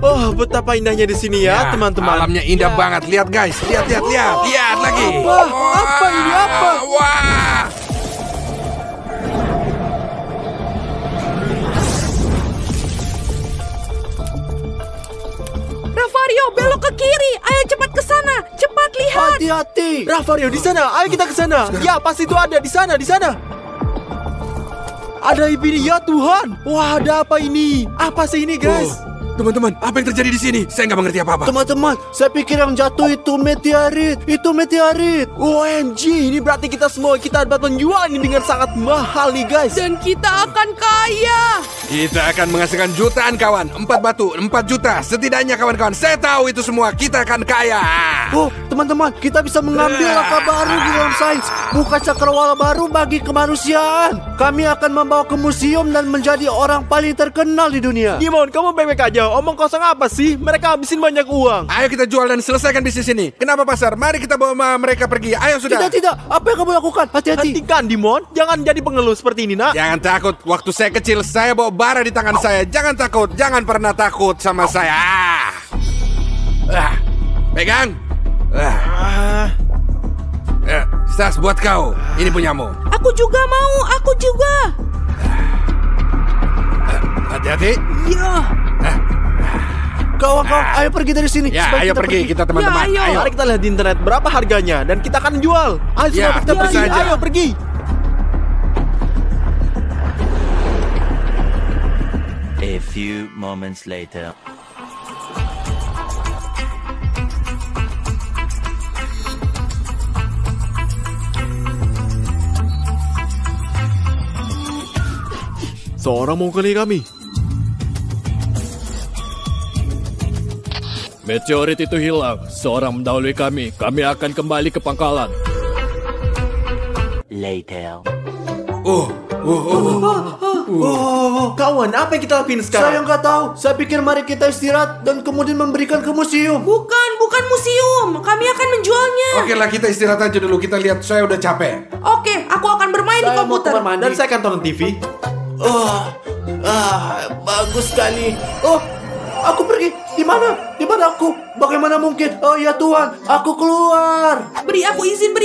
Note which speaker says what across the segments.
Speaker 1: Oh, betapa indahnya di sini ya, teman-teman.
Speaker 2: Alamnya indah banget. Lihat guys, lihat lagi.
Speaker 1: Apa ini? Apa?
Speaker 2: Wah.
Speaker 3: Ravario, belok ke kiri. Ayo cepat ke sana. Cepat lihat.
Speaker 4: Hati-hati.
Speaker 1: Ravario di sana. Ayo kita ke sana. Ya, pasti itu ada di sana. Ada ini ya Tuhan. Wah, ada apa ini? Apa sih ini, guys?
Speaker 2: Teman-teman, apa yang terjadi di sini? Saya nggak mengerti apa-apa.
Speaker 4: Teman-teman, saya pikir yang jatuh itu meteorit. Itu meteorit.
Speaker 1: OMG, ini berarti kita dapat menjual ini dengan sangat mahal nih, guys.
Speaker 3: Dan kita akan kaya.
Speaker 2: Kita akan menghasilkan jutaan kawan. 4 batu, 4 juta. Setidaknya kawan-kawan, saya tahu itu semua. Kita akan kaya.
Speaker 4: Oh, teman-teman, kita bisa mengambil langkah baru di dalam sains. Buka cakrawala baru bagi kemanusiaan. Kami akan membawa ke museum dan menjadi orang paling terkenal di dunia.
Speaker 1: Dimon, kamu baik-baik aja. Omong kosong apa sih? Mereka habisin banyak uang.
Speaker 2: Ayo kita jual dan selesaikan bisnis ini. Kenapa pasar? Mari kita bawa mereka pergi. Ayo sudah.
Speaker 4: Tidak. Apa yang kamu lakukan? Hati-hati.
Speaker 1: Hentikan, Dimon. Jangan jadi pengeluh seperti ini, nak.
Speaker 2: Jangan takut. Waktu saya kecil, saya bawa bara di tangan saya. Jangan takut. Jangan pernah takut sama saya. Pegang. Stas, buat kau. Ini punyamu.
Speaker 3: Aku juga mau. Aku juga.
Speaker 2: Hati-hati.
Speaker 3: Ya.
Speaker 4: Kawan-kawan, ayo pergi dari sini.
Speaker 2: Ya,
Speaker 4: Sebaik
Speaker 2: ayo pergi kita teman-teman.
Speaker 3: Ya, ayo.
Speaker 1: Mari kita lihat di internet berapa harganya dan kita akan jual. Ayo
Speaker 2: Ya,
Speaker 1: semua kita
Speaker 2: tentu
Speaker 1: pergi.
Speaker 2: saja.
Speaker 1: Ayo pergi.
Speaker 5: A few moments later.
Speaker 1: Seorang mengukuli kami.
Speaker 6: Meteorit itu hilang. Seorang mendahului kami. Kami akan kembali ke pangkalan.
Speaker 5: Later.
Speaker 1: Kawan, apa yang kita lakuin
Speaker 4: Saya
Speaker 1: sekarang?
Speaker 4: nggak tahu. Saya pikir mari kita istirahat dan kemudian memberikan ke museum.
Speaker 3: Bukan museum. Kami akan menjualnya.
Speaker 2: Oke lah, kita istirahat aja dulu. Kita lihat, saya udah capek.
Speaker 3: Oke, aku akan bermain di
Speaker 4: Saya mau
Speaker 3: komputer.
Speaker 4: kamar mandi.
Speaker 1: Dan saya akan tonton TV.
Speaker 4: Bagus sekali. Oh, aku pergi. Di mana aku? Bagaimana mungkin? Oh ya Tuhan, aku keluar.
Speaker 3: Beri aku izin.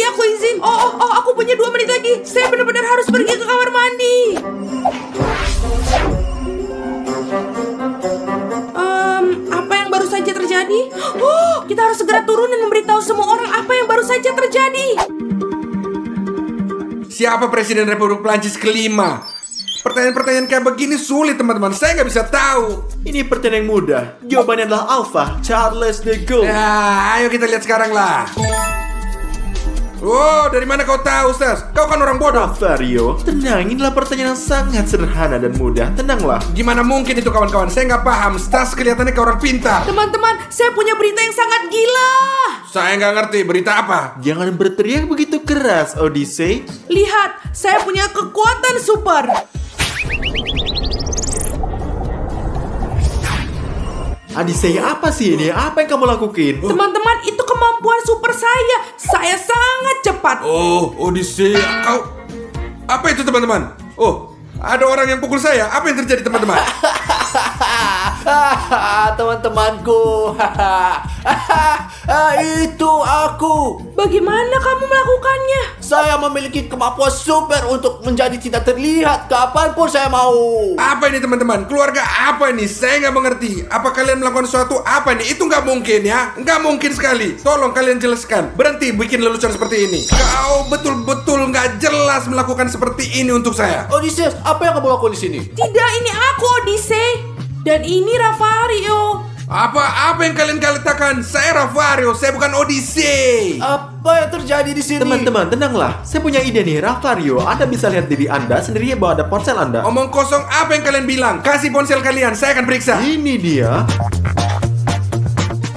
Speaker 3: Oh, aku punya 2 menit lagi. Saya benar-benar harus pergi ke kamar mandi. Apa yang baru saja terjadi? Oh, kita harus segera turun dan memberitahu semua orang apa yang baru saja terjadi.
Speaker 2: Siapa Presiden Republik Prancis kelima? Pertanyaan-pertanyaan kayak begini sulit teman-teman. Saya nggak bisa tahu.
Speaker 1: Ini pertanyaan yang mudah. Jawabannya adalah Alpha, Charles de Gaulle.
Speaker 2: Ya, ayo kita lihat sekarang lah. Wow, dari mana kau tahu, Stas? Kau kan orang bodoh.
Speaker 1: Ravario, tenang. Inilah pertanyaan yang sangat sederhana dan mudah. Tenanglah.
Speaker 2: Gimana mungkin itu kawan-kawan? Saya nggak paham. Stas kelihatannya kayak orang pintar.
Speaker 3: Teman-teman, saya punya berita yang sangat gila.
Speaker 2: Saya nggak ngerti. Berita apa?
Speaker 1: Jangan berteriak begitu keras, Odyssey.
Speaker 3: Lihat, saya punya kekuatan super.
Speaker 1: Odyssey, apa sih ini? Apa yang kamu lakukan?
Speaker 3: Teman-teman, itu kemampuan super saya. Saya sangat cepat.
Speaker 2: Oh, Odyssey. Kau... Apa itu teman-teman? Oh, ada orang yang pukul saya. Apa yang terjadi teman-teman?
Speaker 4: Teman-temanku. Itu aku.
Speaker 3: Bagaimana kamu melakukannya?
Speaker 4: Saya memiliki kemampuan super untuk menjadi tidak terlihat kapanpun saya mau.
Speaker 2: Apa ini teman-teman? Keluarga apa ini? Saya nggak mengerti. Apa kalian melakukan sesuatu? Apa ini? Itu nggak mungkin ya. Nggak mungkin sekali. Tolong kalian jelaskan. Berhenti bikin lelucon seperti ini. Kau betul-betul nggak jelas melakukan seperti ini untuk saya.
Speaker 4: Odysseus, apa yang kamu lakukan di sini?
Speaker 3: Tidak, ini aku, Odyssey. Dan ini Ravario.
Speaker 2: Apa yang kalian katakan? Saya Ravario, saya bukan Odyssey.
Speaker 4: Apa yang terjadi di sini?
Speaker 1: Teman-teman, tenanglah. Saya punya ide nih, Ravario. Anda bisa lihat diri Anda sendiri bahwa ada ponsel Anda.
Speaker 2: Omong kosong, apa yang kalian bilang? Kasih ponsel kalian, saya akan periksa.
Speaker 1: Ini dia.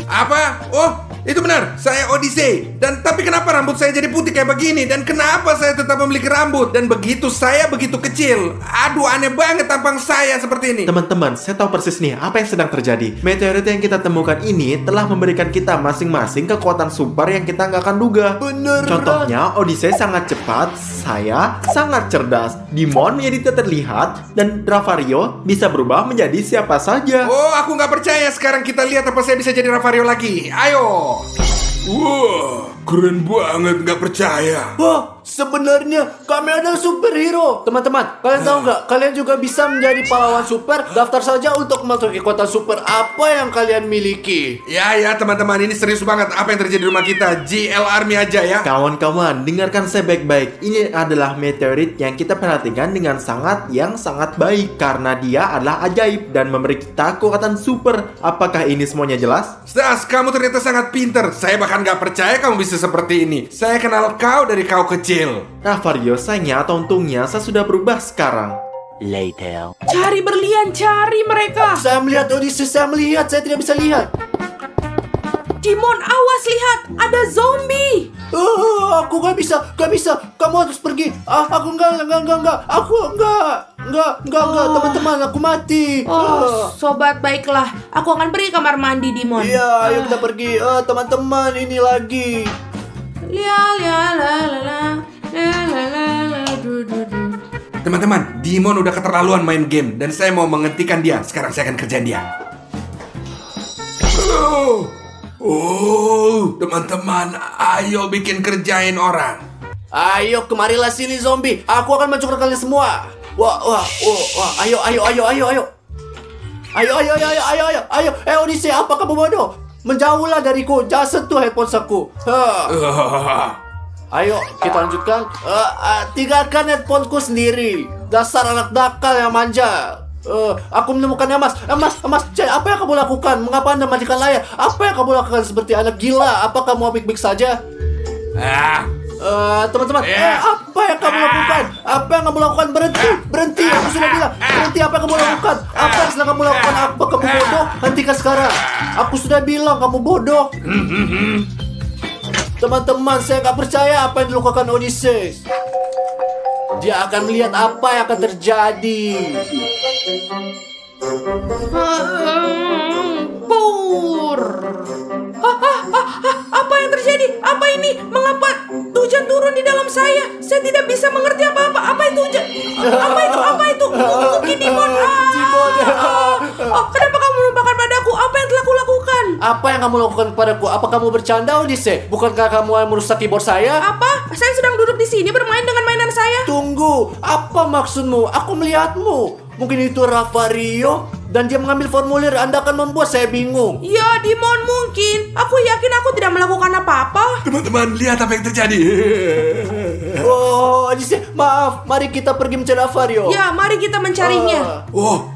Speaker 2: Apa? Oh, Itu benar, saya Odyssey. Dan tapi kenapa rambut saya jadi putih kayak begini? Dan kenapa saya tetap memiliki rambut? Dan begitu saya begitu kecil. Aduh, aneh banget tampang saya seperti ini.
Speaker 1: Teman-teman, saya tahu persis nih apa yang sedang terjadi. Meteorit yang kita temukan ini telah memberikan kita masing-masing kekuatan super yang kita nggak akan duga.
Speaker 4: Bener.
Speaker 1: Contohnya, Odyssey sangat cepat, saya sangat cerdas, Dimon menjadi tak terlihat, dan Ravario bisa berubah menjadi siapa saja.
Speaker 2: Oh, aku nggak percaya. Sekarang kita lihat apa saya bisa jadi Ravario lagi. Ayo. Wah, keren banget, nggak percaya.
Speaker 4: Wah, sebenarnya kami adalah superhero. Teman-teman, kalian tahu nggak? Kalian juga bisa menjadi pahlawan super. Daftar saja untuk memasuki kekuatan super apa yang kalian miliki.
Speaker 2: Ya teman-teman, ini serius banget. Apa yang terjadi di rumah kita? GL Army aja ya.
Speaker 1: Kawan-kawan, dengarkan saya baik-baik. Ini adalah meteorit yang kita perhatikan dengan sangat baik karena dia adalah ajaib dan memberi kita kekuatan super. Apakah ini semuanya jelas?
Speaker 2: Stas, kamu ternyata sangat pinter. Saya bahkan nggak percaya kamu bisa seperti ini. Saya kenal kau dari kau kecil.
Speaker 1: Ravario, sayangnya atau untungnya saya sudah berubah sekarang.
Speaker 5: Later.
Speaker 3: Cari berlian, cari mereka.
Speaker 4: Saya melihat Odyssey, saya melihat, saya tidak bisa lihat.
Speaker 3: Dimon, awas lihat, ada zombie.
Speaker 4: Aku nggak bisa. Kamu harus pergi. Aku enggak. Teman-teman, aku mati.
Speaker 3: Oh, sobat baiklah. Aku akan pergi kamar mandi, Dimon.
Speaker 4: Iya, ayo kita pergi. Teman-teman, ini lagi.
Speaker 2: Teman-teman, Dimon udah keterlaluan main game dan saya mau menghentikan dia. Sekarang saya akan kerjain dia. Teman-teman, ayo bikin kerjain orang.
Speaker 4: Ayo, kemarilah sini zombie. Aku akan mencokor kalian semua. Wah. Ayo. Odyssey, apa kamu bodoh? Menjauhlah dariku. Jangan sentuh headphone aku. Ayo, kita lanjutkan. Tinggalkan headphoneku sendiri. Dasar anak nakal yang manja. Aku menemukannya, Mas. Apa yang kamu lakukan? Mengapa Anda matikan layar? Apa yang kamu lakukan seperti anak gila? Apa kamu baik-baik saja? Teman-teman, apa yang kamu lakukan? Apa yang kamu lakukan? Berhenti. Aku sudah bilang, berhenti. Apa yang kamu lakukan? Apa yang sedang kamu lakukan? Apa kamu bodoh? Hentikan sekarang. Aku sudah bilang kamu bodoh. Teman-teman, saya nggak percaya apa yang dilakukan Odyssey. Dia akan melihat apa yang akan terjadi.
Speaker 3: Pur. Apa yang terjadi? Apa ini? Mengapa hujan turun di dalam saya? Saya tidak bisa mengerti apa-apa. Apa itu hujan? Apa itu? Mungkin Dimon. Kenapa kamu melupakan padaku? Apa yang telah kulakukan?
Speaker 4: Apa yang kamu lakukan kepadaku? Apa kamu bercanda, Odyssey? Bukankah kamu yang merusak keyboard saya?
Speaker 3: Apa? Saya sedang duduk di sini bermain dengan mainan saya.
Speaker 4: Tunggu, apa maksudmu? Aku melihatmu. Mungkin itu Ravario dan dia mengambil formulir. Anda akan membuat saya bingung.
Speaker 3: Ya, Dimon mungkin. Aku yakin aku tidak melakukan apa-apa.
Speaker 2: Teman-teman, lihat apa yang terjadi.
Speaker 4: Odyssey, maaf. Mari kita pergi mencari Ravario.
Speaker 3: Ya, mari kita mencarinya.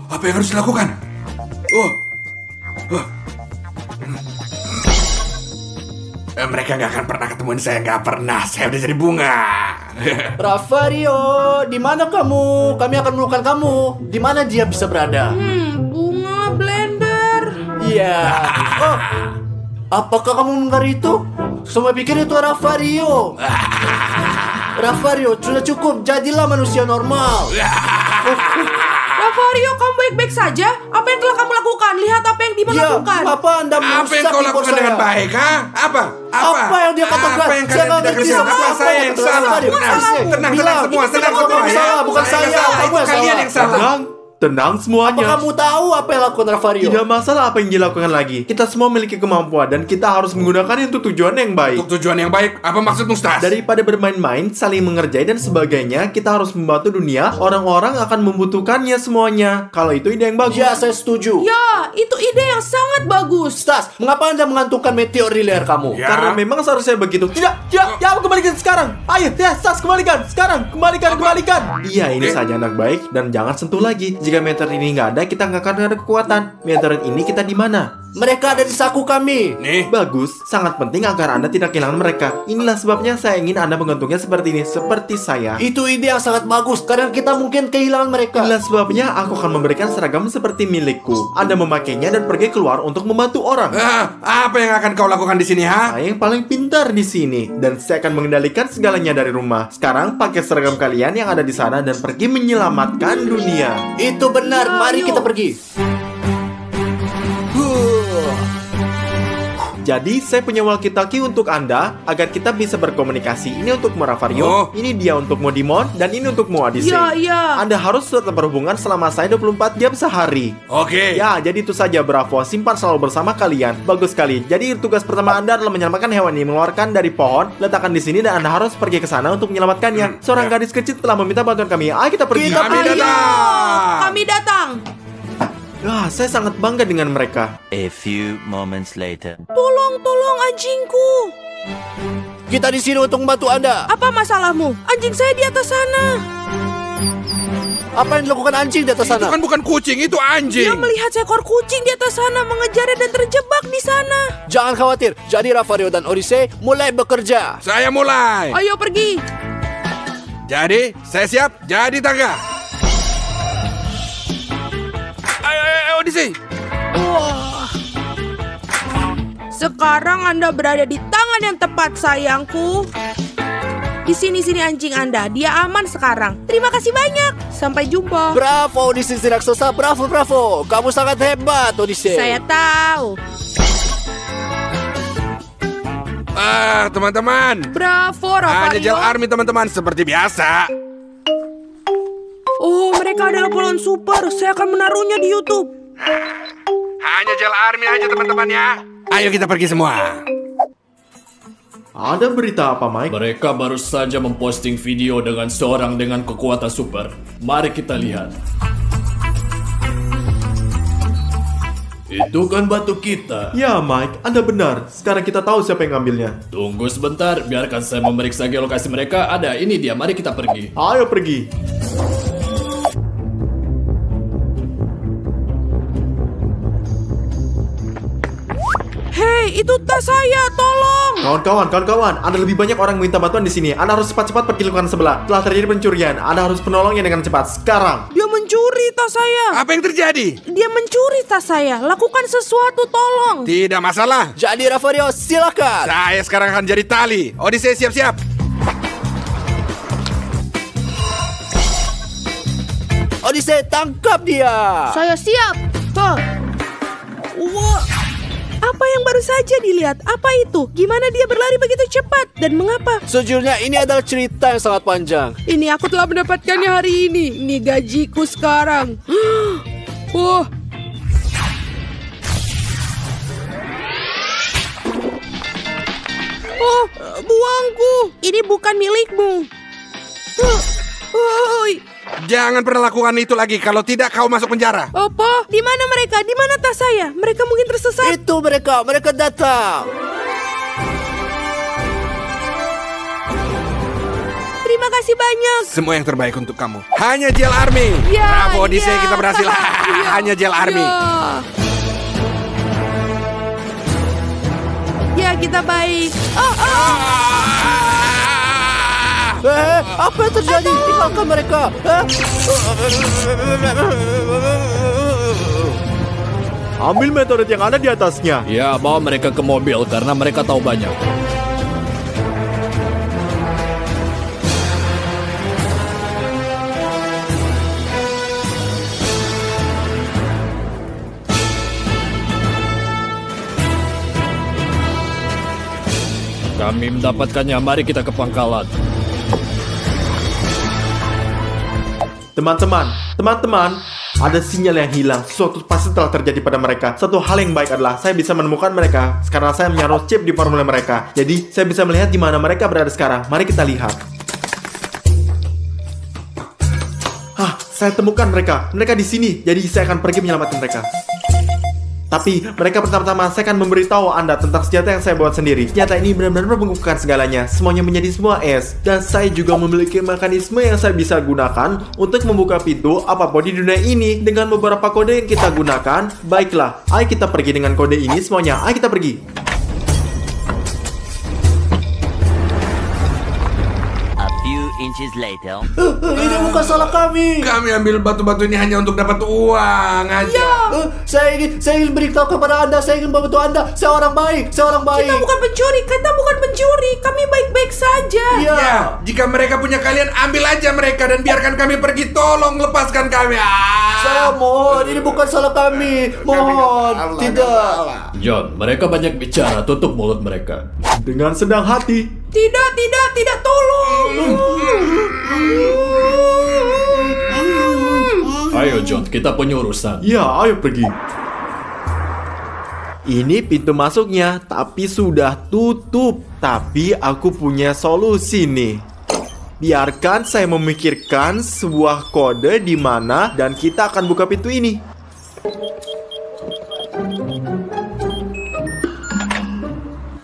Speaker 2: Apa yang harus dilakukan? Mereka nggak akan pernah ketemuin saya, nggak pernah. Saya udah jadi bunga.
Speaker 4: Ravario, di mana kamu? Kami akan menemukan kamu. Di mana dia bisa berada?
Speaker 3: Bunga blender.
Speaker 4: Iya. Apakah kamu mendengar itu? Semua pikir itu Ravario. Ravario, sudah cukup. Jadilah manusia normal.
Speaker 3: Ravario, kamu baik-baik saja? Apa yang telah kamu lakukan? Lihat apa yang Dimon lakukan.
Speaker 4: Apa Anda merusak
Speaker 2: Apa yang kau lakukan dengan baik, ha?
Speaker 4: Apa yang dia katakan?
Speaker 2: Apa yang kalian tidak kerjakan? Apa saya yang salah? Tenang semua.
Speaker 4: Bukan saya.
Speaker 2: Itu kalian yang salah.
Speaker 1: Tenang
Speaker 4: Apa
Speaker 1: semuanya.
Speaker 4: kamu tahu apa yang lakukan Ravario?
Speaker 1: Tidak masalah apa yang dilakukan lagi. Kita semua memiliki kemampuan dan kita harus menggunakannya untuk tujuan yang baik.
Speaker 2: Untuk tujuan yang baik, apa maksudmu, Stas?
Speaker 1: Daripada bermain-main, saling mengerjai dan sebagainya, kita harus membantu dunia. Orang-orang akan membutuhkannya semuanya. Kalau itu ide yang bagus.
Speaker 4: Ya, saya setuju.
Speaker 3: Ya, itu ide yang sangat bagus.
Speaker 4: Stas, mengapa Anda mengantungkan meteor di leher kamu?
Speaker 2: Ya.
Speaker 1: Karena memang seharusnya begitu. Tidak, ya, kembalikan sekarang. Ayo, ya, Stas, kembalikan. Sekarang, kembalikan. Iya, ini saja anak baik dan jangan sentuh lagi. Jika meteor ini nggak ada, kita nggak akan ada kekuatan. Meteorit ini kita di mana?
Speaker 4: Mereka ada di saku kami.
Speaker 2: Nih.
Speaker 1: Bagus, sangat penting agar Anda tidak kehilangan mereka. Inilah sebabnya saya ingin Anda menggantungnya seperti ini, seperti saya.
Speaker 4: Itu ide yang sangat bagus karena kita mungkin kehilangan mereka.
Speaker 1: Inilah sebabnya aku akan memberikan seragam seperti milikku. Anda memakainya dan pergi keluar untuk membantu orang.
Speaker 2: Apa yang akan kau lakukan di sini, ha?
Speaker 1: Saya yang paling pintar di sini dan saya akan mengendalikan segalanya dari rumah. Sekarang pakai seragam kalian yang ada di sana dan pergi menyelamatkan dunia.
Speaker 4: Itu benar, mari kita pergi.
Speaker 1: Jadi saya punya walkie-talkie untuk Anda agar kita bisa berkomunikasi. Ini untuk Moravario, ini dia untuk Modimon, dan ini untuk Moadise.
Speaker 3: Iya.
Speaker 1: Anda harus tetap berhubungan selama saya 24 jam sehari.
Speaker 2: Oke.
Speaker 1: Ya, jadi itu saja, Bravo. Simpan selalu bersama kalian. Bagus sekali. Jadi tugas pertama Anda adalah menyelamatkan hewan ini, mengeluarkan dari pohon, letakkan di sini, dan Anda harus pergi ke sana untuk menyelamatkannya. Seorang gadis kecil telah meminta bantuan kami. Ayo kita pergi.
Speaker 3: Kami datang.
Speaker 1: Saya sangat bangga dengan mereka.
Speaker 5: A few moments later.
Speaker 3: Tolong anjingku.
Speaker 4: Kita di sini untuk membantu Anda.
Speaker 3: Apa masalahmu? Anjing saya di atas sana.
Speaker 4: Apa yang dilakukan anjing di atas sana?
Speaker 2: Itu kan bukan kucing, itu anjing.
Speaker 3: Dia melihat seekor kucing di atas sana, mengejarnya dan terjebak di sana.
Speaker 4: Jangan khawatir. Jadi Ravario dan Odyssey mulai bekerja.
Speaker 2: Saya mulai.
Speaker 3: Ayo pergi.
Speaker 2: Jadi, saya siap jadi tangga. Ayo, Odyssey.
Speaker 3: Wah. Sekarang Anda berada di tangan yang tepat, sayangku. Di sini anjing Anda. Dia aman sekarang. Terima kasih banyak. Sampai jumpa.
Speaker 4: Bravo, Odyssey si raksasa. Bravo. Kamu sangat hebat, Odyssey.
Speaker 3: Saya tahu.
Speaker 2: Teman-teman.
Speaker 3: Bravo,
Speaker 2: Hanya Gel
Speaker 3: Ravario.
Speaker 2: Army, teman-teman. Seperti biasa.
Speaker 3: Oh, mereka adalah polon super. Saya akan menaruhnya di YouTube.
Speaker 2: Hanya Gel Army aja, teman-teman ya. Ayo kita pergi semua.
Speaker 1: Ada berita apa, Mike?
Speaker 6: Mereka baru saja memposting video dengan seorang dengan kekuatan super. Mari kita lihat. Itu kan batu kita.
Speaker 1: Ya, Mike, Anda benar. Sekarang kita tahu siapa yang ngambilnya.
Speaker 6: Tunggu sebentar, biarkan saya memeriksa geolokasi mereka. Ada, ini dia, mari kita pergi.
Speaker 1: Ayo pergi.
Speaker 3: Hei, itu tas saya, tolong.
Speaker 1: Kawan-kawan, ada lebih banyak orang yang minta bantuan di sini. Anda harus cepat-cepat pergi lingkungan sebelah. Telah terjadi pencurian. Anda harus menolongnya dengan cepat sekarang.
Speaker 3: Dia mencuri tas saya.
Speaker 2: Apa yang terjadi?
Speaker 3: Dia mencuri tas saya. Lakukan sesuatu, tolong.
Speaker 2: Tidak masalah.
Speaker 4: Jadi Ravario, silakan.
Speaker 2: Saya sekarang akan jadi tali. Odyssey siap-siap.
Speaker 4: Odyssey, tangkap dia.
Speaker 3: Saya siap. Wah. Apa yang baru saja dilihat? Apa itu? Gimana dia berlari begitu cepat? Dan mengapa?
Speaker 4: Sejujurnya ini adalah cerita yang sangat panjang.
Speaker 3: Ini aku telah mendapatkannya hari ini. Ini gajiku sekarang. Wah. Oh, buangku. Ini bukan milikmu.
Speaker 2: Jangan pernah lakukan itu lagi. Kalau tidak, kau masuk penjara.
Speaker 3: Apa? Di mana mereka? Di mana tas saya? Mereka mungkin tersesat.
Speaker 4: Itu mereka datang.
Speaker 3: Terima kasih banyak.
Speaker 2: Semua yang terbaik untuk kamu. Hanya Gel Army.
Speaker 3: Ya,
Speaker 2: Bravo, Odyssey,
Speaker 3: ya.
Speaker 2: kita berhasil.
Speaker 3: Ya.
Speaker 2: Hanya Gel Army.
Speaker 3: Ya, kita baik.
Speaker 4: Apa yang terjadi? Tinggalkan mereka.
Speaker 1: Ambil meteorit yang ada di atasnya.
Speaker 6: Ya, bawa mereka ke mobil karena mereka tahu banyak. Kami mendapatkannya, mari kita ke pangkalan.
Speaker 1: Teman-teman, ada sinyal yang hilang. Sesuatu pasti telah terjadi pada mereka. Satu hal yang baik adalah saya bisa menemukan mereka karena saya menaruh chip di formulir mereka. Jadi, saya bisa melihat di mana mereka berada sekarang. Mari kita lihat. Saya temukan mereka. Mereka di sini. Jadi, saya akan pergi menyelamatkan mereka. Tapi mereka pertama-tama saya akan memberitahu Anda tentang senjata yang saya buat sendiri. Senjata ini benar-benar membungkukkan segalanya. Semuanya menjadi semua es. Dan saya juga memiliki mekanisme yang saya bisa gunakan untuk membuka pintu apapun di dunia ini dengan beberapa kode yang kita gunakan. Baiklah, ayo kita pergi dengan kode ini semuanya. Ayo kita pergi.
Speaker 5: A few inches later.
Speaker 4: Ini bukan salah kami.
Speaker 2: Kami ambil batu-batu ini hanya untuk dapat uang aja.
Speaker 4: Saya ingin beritahu kepada Anda, saya ingin membantu Anda. Saya orang baik, saya orang baik.
Speaker 3: Kita bukan pencuri. Kami baik-baik saja.
Speaker 4: Iya.
Speaker 2: Ya, jika mereka punya kalian, ambil aja mereka dan biarkan kami pergi. Tolong lepaskan kami.
Speaker 4: Saya mohon, ini bukan salah kami. Mohon, tidak.
Speaker 6: John, mereka banyak bicara, tutup mulut mereka.
Speaker 1: Dengan senang hati.
Speaker 3: Tidak, tolong.
Speaker 6: Ayo John, kita punya urusan.
Speaker 1: Ya, ayo pergi. Ini pintu masuknya, tapi sudah tutup. Tapi aku punya solusi nih. Biarkan saya memikirkan sebuah kode di mana dan kita akan buka pintu ini.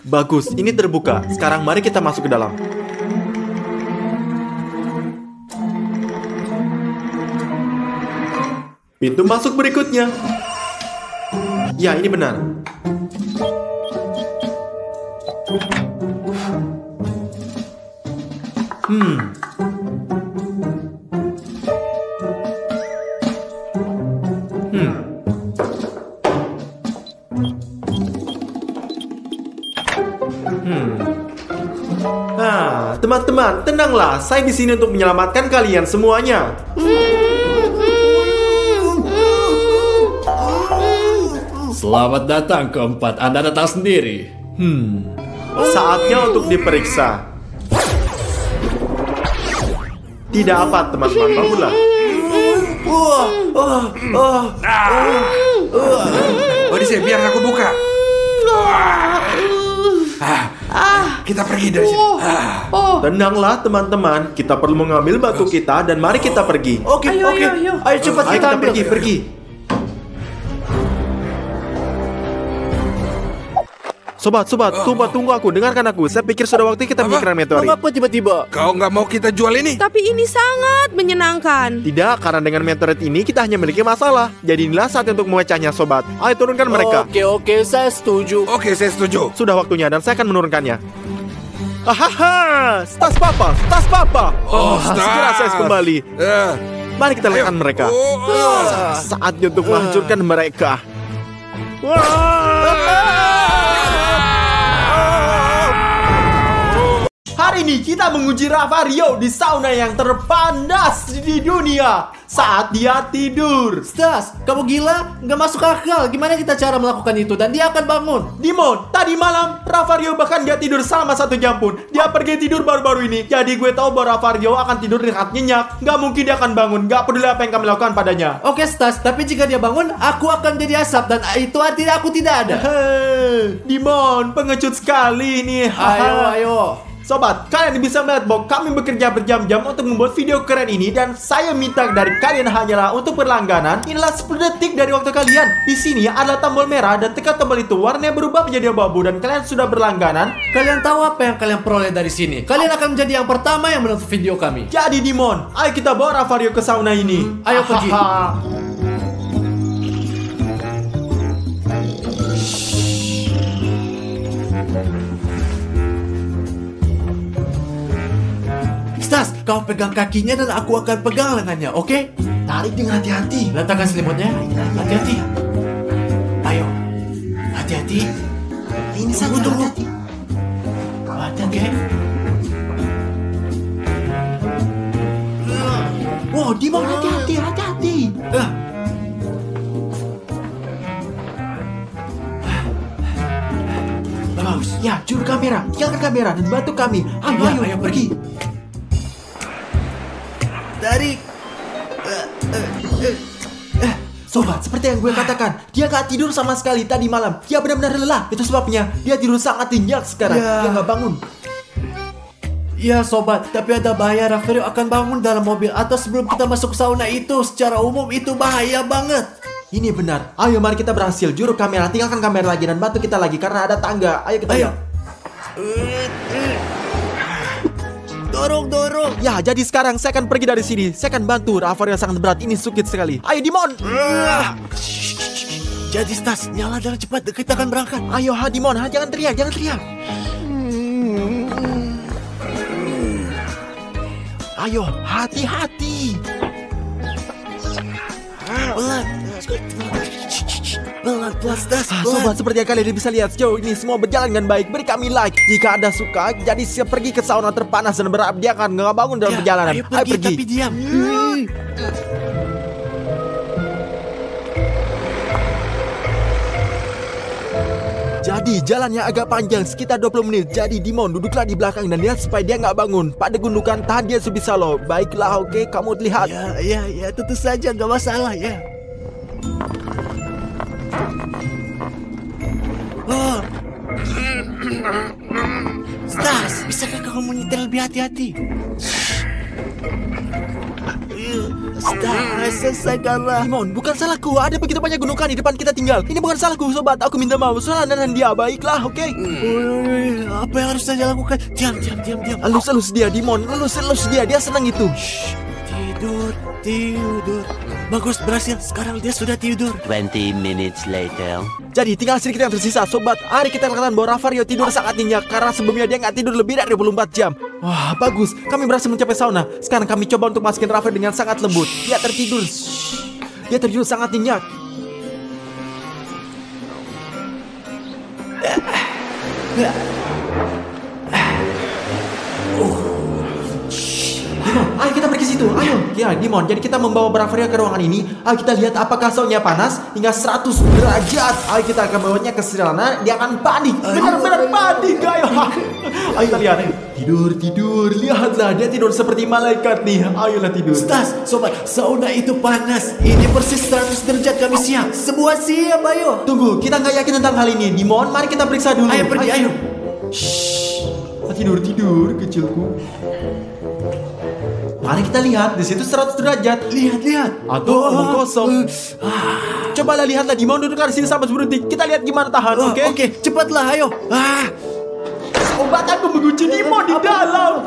Speaker 1: Bagus, ini terbuka. Sekarang mari kita masuk ke dalam. Pintu masuk berikutnya. Ya, ini benar. Nah, teman-teman, tenanglah. Saya di sini untuk menyelamatkan kalian semuanya.
Speaker 6: Selamat datang keempat, Anda datang sendiri.
Speaker 1: Saatnya untuk diperiksa. Tidak apa, teman-teman, bangunlah.
Speaker 2: Odyssey, biar aku buka. Kita pergi dari sini.
Speaker 1: Tenanglah, teman-teman. Kita perlu mengambil batu kita dan mari kita pergi.
Speaker 4: Oke. Ayo cepat
Speaker 1: Ayo
Speaker 4: kita
Speaker 1: kita
Speaker 4: ambil.
Speaker 1: pergi. Sobat, tunggu aku. Dengarkan aku. Saya pikir sudah waktu kita memikirkan meteorit.
Speaker 4: Mengapa tiba-tiba?
Speaker 2: Kau nggak mau kita jual ini?
Speaker 3: Tapi ini sangat menyenangkan.
Speaker 1: Tidak, karena dengan meteorit ini kita hanya memiliki masalah. Jadi inilah saat untuk memecahnya, sobat. Ayo turunkan mereka.
Speaker 4: Oke, saya setuju.
Speaker 2: Oke, saya setuju.
Speaker 1: Sudah waktunya dan saya akan menurunkannya. Hahaha, tas papa. Segera saya kembali. Mari kita lihatkan mereka. Saatnya untuk menghancurkan mereka. Hari ini kita menguji Ravario di sauna yang terpanas di dunia saat dia tidur.
Speaker 4: Stas, kamu gila? Nggak masuk akal. Gimana kita cara melakukan itu dan dia akan bangun?
Speaker 1: Dimon, tadi malam Ravario bahkan gak tidur selama 1 jam pun. Dia pergi tidur baru-baru ini. Jadi gue tahu bahwa Ravario akan tidur rehat nyenyak. Gak mungkin dia akan bangun. Gak peduli apa yang kami lakukan padanya.
Speaker 4: Oke, Stas, tapi jika dia bangun, aku akan jadi asap dan itu artinya aku tidak ada.
Speaker 1: Dimon, pengecut sekali ini.
Speaker 4: Ayo.
Speaker 1: Sobat, kalian bisa melihat bahwa kami bekerja berjam-jam untuk membuat video keren ini dan saya minta dari kalian hanyalah untuk berlangganan. Inilah 10 detik dari waktu kalian. Di sini adalah tombol merah dan tekan tombol itu warnanya berubah menjadi abu-abu dan kalian sudah berlangganan.
Speaker 4: Kalian tahu apa yang kalian peroleh dari sini? Kalian akan menjadi yang pertama yang menonton video kami.
Speaker 1: Jadi Dimon, ayo kita bawa Ravario ke sauna ini.
Speaker 4: Ayo pergi. Stas, kau pegang kakinya dan aku akan pegang lengannya, oke?
Speaker 1: Tarik dengan hati-hati.
Speaker 4: Letakkan selimutnya. Hati-hati. Ayo. Hati-hati.
Speaker 1: Ini saja hati-hati.
Speaker 4: Hati-hati.
Speaker 1: Wow, Dimon, hati-hati. Bagus. Ya, juru kamera. Tinggalkan kamera dan bantu kami. Ayo pergi.
Speaker 4: Tarik.
Speaker 1: Sobat, seperti yang gue katakan, dia gak tidur sama sekali tadi malam. Dia benar-benar lelah. Itu sebabnya dia tidur sangat nyenyak sekarang.
Speaker 4: Ya.
Speaker 1: Dia gak bangun.
Speaker 4: Ya sobat, tapi ada bahaya. Ravario akan bangun dalam mobil atau sebelum kita masuk sauna itu. Secara umum itu bahaya banget.
Speaker 1: Ini benar. Ayo mari kita berhasil. Juru kamera, tinggalkan kamera lagi dan bantu kita lagi karena ada tangga. Ayo kita lihat.
Speaker 4: Dorong.
Speaker 1: Ya, jadi sekarang saya akan pergi dari sini. Saya akan bantu. Rafario sangat berat. Ini sulit sekali. Ayo Dimon.
Speaker 4: Jadi Stas, nyala dan cepat. Kita akan berangkat.
Speaker 1: Ayo Dimon, jangan teriak, jangan teriak. Ayo, hati-hati.
Speaker 4: Pelan Stas.
Speaker 1: Sobat, seperti yang kalian bisa lihat sejauh ini semua berjalan dengan baik. Beri kami like jika Anda suka. Jadi saya pergi ke sauna terpanas dan berharap dia akan nggak bangun dalam perjalanan.
Speaker 4: Ayo pergi, tapi diam.
Speaker 1: Jadi jalannya agak panjang, sekitar 20 menit. Jadi Dimon duduklah di belakang dan lihat supaya dia nggak bangun. Pada gundukan tahan dia sebisa lo. Baiklah, oke, kamu lihat.
Speaker 4: Ya, tentu saja, nggak masalah ya. Stas, bisakah kamu menyetir lebih hati-hati? Stas, selesaikanlah.
Speaker 1: Dimon, bukan salahku. Ada begitu banyak gundukan di depan kita tinggal. Ini bukan salahku, sobat. Aku minta maaf. Salah dan dia. Baiklah, oke?
Speaker 4: Apa yang harus saya lakukan? Diam.
Speaker 1: Elus dia, Dimon. Elus dia. Dia senang itu.
Speaker 4: Tidur. Bagus, berhasil. Sekarang dia sudah tidur.
Speaker 5: 20 minutes later.
Speaker 1: Jadi tinggal sedikit yang tersisa, sobat. Hari kita katakan bahwa Rafario tidur sangat nyenyak karena sebelumnya dia nggak tidur lebih dari 24 jam. Wah, bagus. Kami berhasil mencapai sauna. Sekarang kami coba untuk masukin Rafario dengan sangat lembut. Dia tertidur. Dia tertidur sangat nyenyak. Dimon, ayo kita pergi situ. Ayo. Ya, Dimon. Jadi kita membawa Rafario ke ruangan ini. Ayo kita lihat apakah saunya panas hingga 100 derajat. Ayo kita akan bawanya ke sana. Dia akan panik. Benar-benar panik. Ayo. Ayo kita lihat. Tidur. Lihatlah, dia tidur seperti malaikat nih. Ayolah tidur.
Speaker 4: Stas, sobat, sauna itu panas. Ini persis 100 derajat kami siap. Semua siap, ayo.
Speaker 1: Tunggu, kita nggak yakin tentang hal ini. Dimon, mari kita periksa dulu.
Speaker 4: Ayo pergi, ayo.
Speaker 1: Tidur, kecilku. Mari kita lihat, di situ 100 derajat.
Speaker 4: Lihat.
Speaker 1: Atau omong kosong. Cobalah lihatlah, Dimon duduk di sini sampai berhenti. Kita lihat gimana tahan, oke?
Speaker 4: Oke, cepatlah, ayo.
Speaker 1: Obat aku mengunci Dimon di dalam.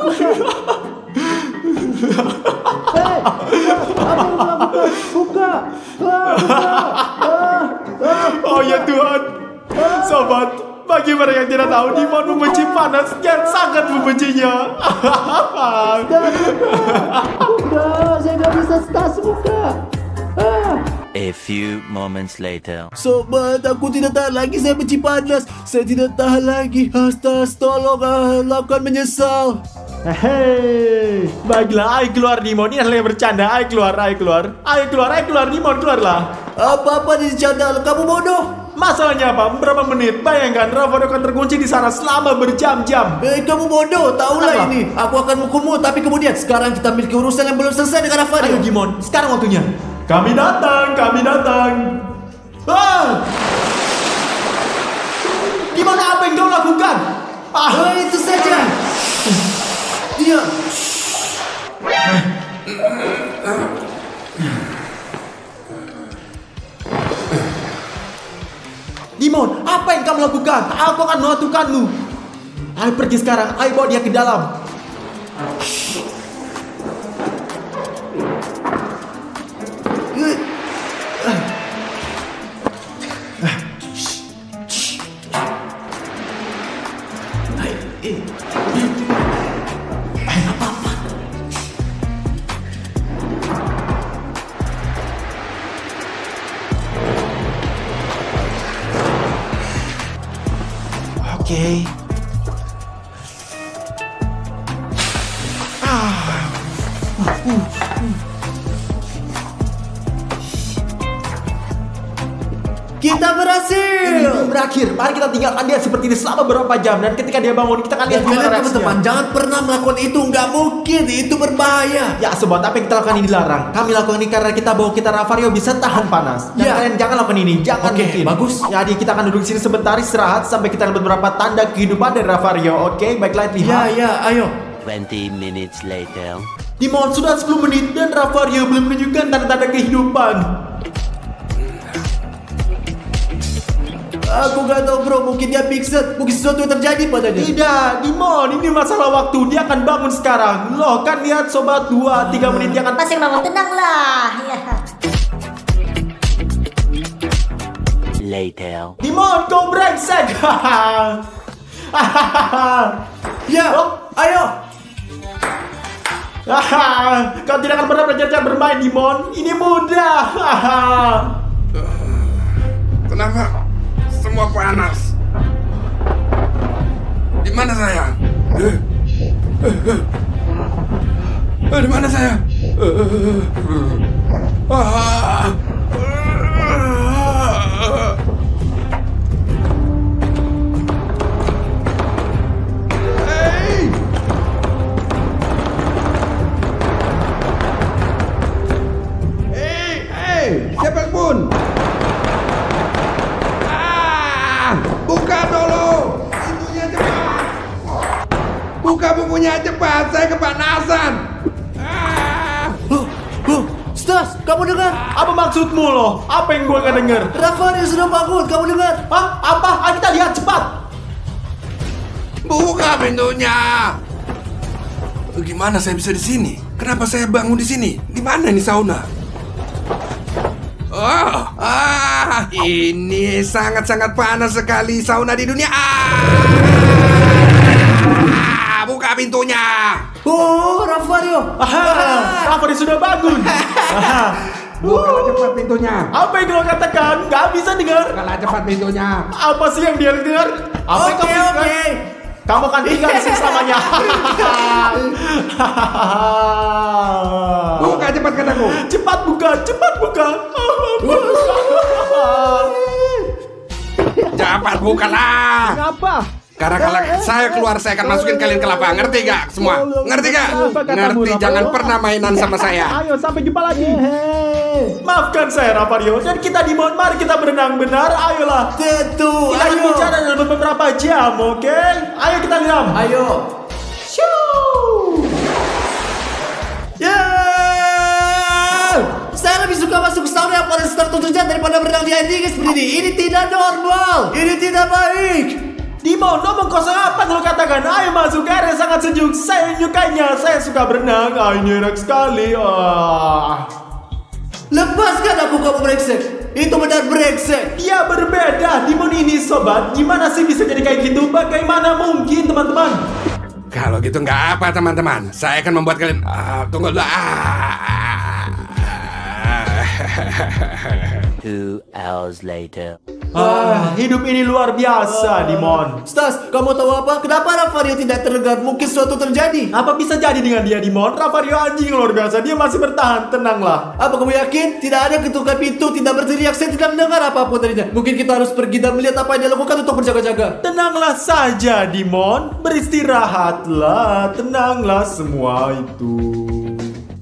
Speaker 4: Buka.
Speaker 1: Oh ya Tuhan. Sobat, bagi mereka yang tidak tahu, Dimon membenci panas dan sangat membencinya.
Speaker 4: Saya nggak bisa, Stas, buka.
Speaker 5: A few moments later.
Speaker 4: Sobat, aku tidak tahan lagi. Saya benci panas. Saya tidak tahan lagi. Stas, tolong, lakukan menyesal.
Speaker 1: Hei, baiklah, ayo keluar Dimon. Ini adalah yang bercanda. Ayo keluar. Dimon, keluarlah.
Speaker 4: Apa di channel? Kamu bodoh.
Speaker 1: Masalahnya apa? Berapa menit? Bayangkan Rafario akan terkunci di sana selama berjam-jam.
Speaker 4: Kamu bodoh. Tahulah
Speaker 1: Apa?
Speaker 4: ini. Aku akan menghukummu. Tapi kemudian sekarang kita memiliki urusan yang belum selesai dengan Rafario.
Speaker 1: Ayo Dimon, sekarang waktunya. Kami datang. Dimon, apa yang kau lakukan?
Speaker 4: Itu saja. Diam.
Speaker 1: Dimon, apa yang kamu lakukan? Aku akan menentukanmu. Ayo pergi sekarang. Ayo bawa dia ke dalam. Oke.
Speaker 4: Kita berhasil.
Speaker 1: Belum berakhir. Mari kita tinggalkan dia seperti ini selama beberapa jam. Dan ketika dia bangun, kita akan lihat
Speaker 4: Dan
Speaker 1: gimana
Speaker 4: kalian
Speaker 1: reaksinya.
Speaker 4: teman-teman, jangan pernah melakukan itu. Nggak mungkin. Itu berbahaya.
Speaker 1: Ya sobat, apa yang kita lakukan ini dilarang. Kami lakukan ini karena kita bahwa kita Rafario bisa tahan panas. Dan
Speaker 4: Ya.
Speaker 1: kalian jangan lakukan ini. Jangan
Speaker 4: Oke,
Speaker 1: mungkin.
Speaker 4: bagus.
Speaker 1: Jadi kita akan duduk di sini sebentar istirahat sampai kita dapat beberapa tanda kehidupan dari Rafario. Oke, baiklah lihat.
Speaker 4: Ya, ayo.
Speaker 5: 20 minutes later.
Speaker 1: Dimon, sudah 10 menit dan Rafario belum menunjukkan tanda-tanda kehidupan.
Speaker 4: Aku gak tahu bro, mungkin dia pingsan, mungkin sesuatu yang terjadi padanya.
Speaker 1: Tidak, Dimon, ini masalah waktu. Dia akan bangun sekarang. Loh, kan lihat sobat 2-3 menit dia akan
Speaker 7: Pasti bangun, tenanglah. Ya.
Speaker 5: Later.
Speaker 1: Dimon, kau brengsek.
Speaker 4: Ya, ayo.
Speaker 1: Kau tidak akan pernah belajar bermain, Dimon. Ini mudah.
Speaker 2: Kenapa semua panas? Di mana saya? Di mana saya? Siapapun, buka dulu pintunya cepat. Buka bukunya cepat, saya kepanasan.
Speaker 4: Stas, kamu dengar?
Speaker 1: Apa maksudmu loh? Apa yang gue gak denger?
Speaker 4: Rafael sudah bangun, kamu dengar?
Speaker 1: Hah? Apa? Ayo kita lihat cepat.
Speaker 2: Buka pintunya. Gimana saya bisa di sini? Kenapa saya bangun di sini? Di mana ini sauna? Ini sangat-sangat panas sekali sauna di dunia. Buka pintunya.
Speaker 4: Oh, Rafael.
Speaker 1: Rafael sudah bangun.
Speaker 2: Bukalah cepat pintunya.
Speaker 1: Apa yang kau katakan? Gak bisa dengar.
Speaker 2: Bukalah cepat pintunya.
Speaker 1: Apa sih yang dia dengar? Apa yang kamu dengar?
Speaker 4: Oke.
Speaker 1: Kamu akan tinggal di sini selamanya.
Speaker 2: Buka cepat kataku.
Speaker 1: Cepat buka, cepat buka.
Speaker 2: Cepat bukalah.
Speaker 1: Apa?
Speaker 2: Karena kalau saya keluar saya akan masukin kalian ke lapang. Ngerti gak semua? Ngerti gak? Ngerti, jangan pernah mainan sama saya.
Speaker 1: Ayo sampai jumpa lagi. Maafkan saya Rafario dan kita Dimon, mari kita berenang benar. Ayolah.
Speaker 4: Tentu.
Speaker 1: Kita akan
Speaker 4: Ayo.
Speaker 1: bicara dalam beberapa jam, oke? Ayo kita lihat.
Speaker 4: Ayo. Saya lebih suka masuk sauna yang paling tertutup daripada berenang di air dingin seperti ini. Ini tidak normal. Ini tidak baik.
Speaker 1: Dimon, ngomong kosong apa yang lo katakan? Ayo masuk, air yang sangat sejuk. Saya menyukainya, saya suka berenang. Ini enak sekali.
Speaker 4: Lepaskan aku, kamu brengsek. Itu benar brengsek.
Speaker 1: Dia berbeda, Dimon ini sobat. Gimana sih bisa jadi kayak gitu? Bagaimana mungkin teman-teman?
Speaker 2: Kalau gitu nggak apa teman-teman. Saya akan membuat kalian tunggu dulu.
Speaker 5: 2 hours later.
Speaker 1: Hidup ini luar biasa, Dimon.
Speaker 4: Stas, kamu tahu apa? Kenapa Rafario tidak terlihat? Mungkin sesuatu terjadi.
Speaker 1: Apa bisa jadi dengan dia, Dimon? Rafario anjing luar biasa. Dia masih bertahan. Tenanglah.
Speaker 4: Apa kamu yakin? Tidak ada ketukar pintu, tidak berteriak, saya tidak mendengar apapun darinya. Mungkin kita harus pergi dan melihat apa yang dia lakukan untuk berjaga-jaga.
Speaker 1: Tenanglah saja, Dimon. Beristirahatlah. Tenanglah semua itu.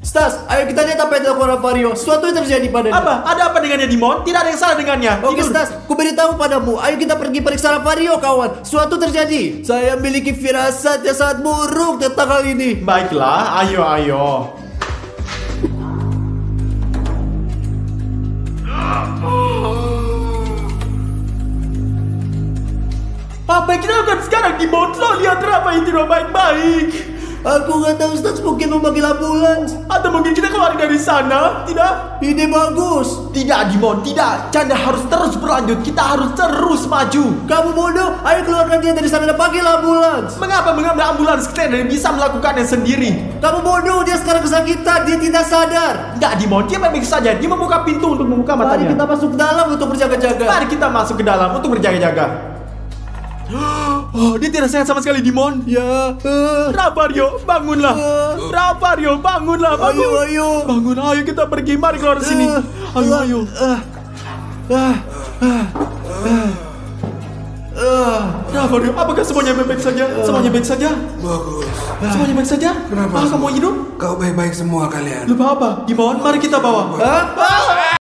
Speaker 4: Stas, ayo kita lihat apa yang dilakukan Rafario. Sesuatu yang terjadi padanya.
Speaker 1: Apa? Ada apa dengannya, Dimon? Tidak ada yang salah dengannya.
Speaker 4: Oke
Speaker 1: Tidur.
Speaker 4: Stas, ku beritahu padamu. Ayo kita pergi periksa Rafario, kawan. Sesuatu terjadi. Saya memiliki firasat yang sangat buruk tentang hal ini.
Speaker 1: Baiklah, ayo. Apa yang kita lakukan sekarang, Dimon? Lo lihat Rafa yang tidak baik-baik.
Speaker 4: Aku nggak tahu, Stas, mungkin memanggil ambulans.
Speaker 1: Atau mungkin kita keluar dari sana. Tidak?
Speaker 4: Ide bagus.
Speaker 1: Tidak, Dimon, tidak. Canda harus terus berlanjut. Kita harus terus maju.
Speaker 4: Kamu bodoh. Ayo keluarkan dia dari sana dan panggil ambulans.
Speaker 1: Mengapa mengambil ambulans? Kita tidak bisa melakukannya sendiri.
Speaker 4: Kamu bodoh. Dia sekarang kesakitan. Dia tidak sadar.
Speaker 1: Tidak, Dimon. Dia baik-baik saja. Dia membuka pintu untuk membuka
Speaker 4: Mari
Speaker 1: matanya.
Speaker 4: kita masuk ke dalam untuk berjaga-jaga.
Speaker 1: Mari kita masuk ke dalam untuk berjaga-jaga. Oh, dia tidak sehat sama sekali, Dimon.
Speaker 4: Ya.
Speaker 1: Rafario, bangunlah. Rafario, bangunlah. Bangun.
Speaker 4: Ayo.
Speaker 1: Bangun, ayo kita pergi. Mari keluar dari sini. Ayo. Rafario, apakah semuanya baik-baik saja? Semuanya baik saja?
Speaker 2: Bagus.
Speaker 1: Semuanya baik saja?
Speaker 2: Kenapa?
Speaker 1: Kamu hidup?
Speaker 2: Kau baik-baik semua kalian.
Speaker 1: Lupa apa? Dimon, mari kita bawa.
Speaker 4: Hah?